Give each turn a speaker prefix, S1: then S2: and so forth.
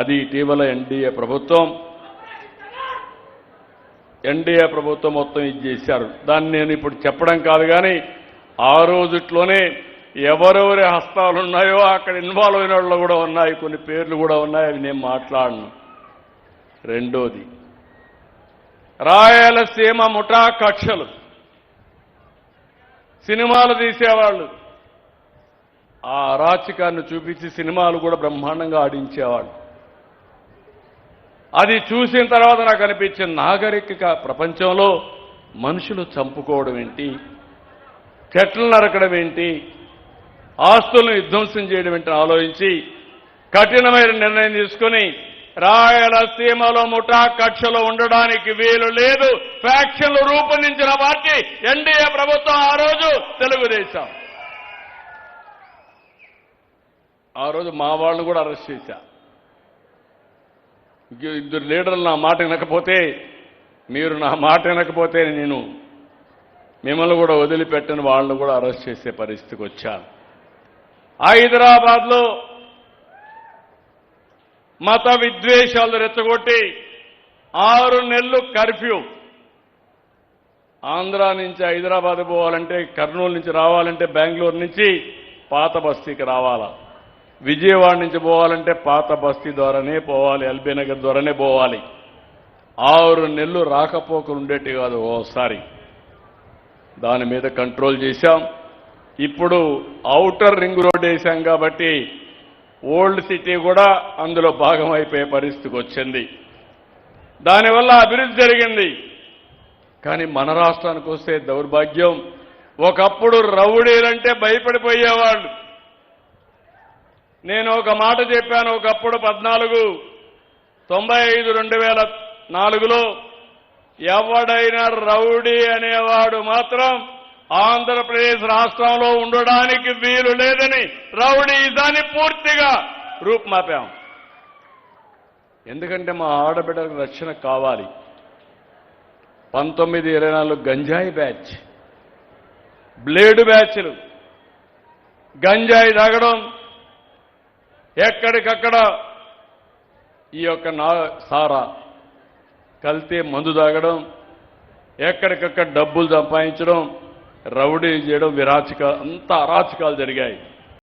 S1: అది ఇటీవల ఎన్డీఏ ప్రభుత్వం మొత్తం ఇది చేశారు. దాన్ని నేను ఇప్పుడు చెప్పడం కాదు, కానీ ఆ రోజుట్లోనే ఎవరెవరి హస్తాలు ఉన్నాయో అక్కడ ఇన్వాల్వ్ అయిన వాళ్ళు కూడా ఉన్నాయి, కొన్ని పేర్లు కూడా ఉన్నాయి, అవి నేను మాట్లాడను. రెండోది, రాయలసీమ ముఠా కక్షలు, సినిమాలు తీసేవాళ్ళు, ఆ అరాచకాన్ని చూపించి సినిమాలు కూడా బ్రహ్మాండంగా ఆడించేవాళ్ళు. అది చూసిన తర్వాత నాకు అనిపించింది, నాగరిక ప్రపంచంలో మనుషులు చంపుకోవడం ఏంటి, చెట్లు నరకడం ఏంటి, ఆస్తులను విధ్వంసం చేయడం ఏంటి ఆలోచించి కఠినమైన నిర్ణయం తీసుకుని రాయలసీమలో ముఠా కక్షలు ఉండడానికి వీలు లేదు, ఫ్యాక్షన్లు రూపొందించిన పార్టీ ఎన్డీఏ ప్రభుత్వం ఆ రోజు తెలుగుదేశం. ఆ రోజు మా వాళ్ళను కూడా అరెస్ట్ చేశా. ఇద్దరు లీడర్లు నా మాట వినకపోతే, మీరు నా మాట వినకపోతే నేను మిమ్మల్ని కూడా వదిలిపెట్టని వాళ్ళను కూడా అరెస్ట్ చేసే పరిస్థితికి వచ్చాను. హైదరాబాద్లో మత విద్వేషాలు రెచ్చగొట్టి 6 నెలలు కర్ఫ్యూ. ఆంధ్ర నుంచి హైదరాబాద్ పోవాలంటే, కర్నూలు నుంచి రావాలంటే బెంగళూరు నుంచి పాత బస్తీకి రావాలా, విజయవాడ నుంచి పోవాలంటే పాత బస్తీ ద్వారానే పోవాలి, ఎల్బీ నగర్ ద్వారానే పోవాలి. 6 నెలలు రాకపోకలు ఉండేటి కాదు ఓసారి. దాని మీద కంట్రోల్ చేశాం. ఇప్పుడు ఔటర్ రింగ్ రోడ్ వేశాం కాబట్టి ఓల్డ్ సిటీ కూడా అందులో భాగం అయిపోయే పరిస్థితికి వచ్చింది. దానివల్ల అభివృద్ధి జరిగింది. కానీ మన రాష్ట్రానికి వస్తే దౌర్భాగ్యం, ఒకప్పుడు రౌడీలంటే భయపడిపోయేవాళ్ళు. నేను ఒక మాట చెప్పాను, ఒకప్పుడు 1495-2004లో ఎవడైనా రౌడీ అనేవాడు మాత్రం ఆంధ్రప్రదేశ్ రాష్ట్రంలో ఉండడానికి వీలు లేదని రౌడీజాన్ని పూర్తిగా రూపుమాపాం. ఎందుకంటే మా ఆడబిడ్డలకు రక్షణ కావాలి. 1924 గంజాయి బ్యాచ్, బ్లేడు బ్యాచ్లు, గంజాయి తాగడం, ఎక్కడికక్కడ ఈ యొక్క సారా కల్తీ మందు తాగడం, ఎక్కడికక్కడ డబ్బులు సంపాదించడం, రౌడీ చేయడం, అంత అరాచకాలు జరిగాయి.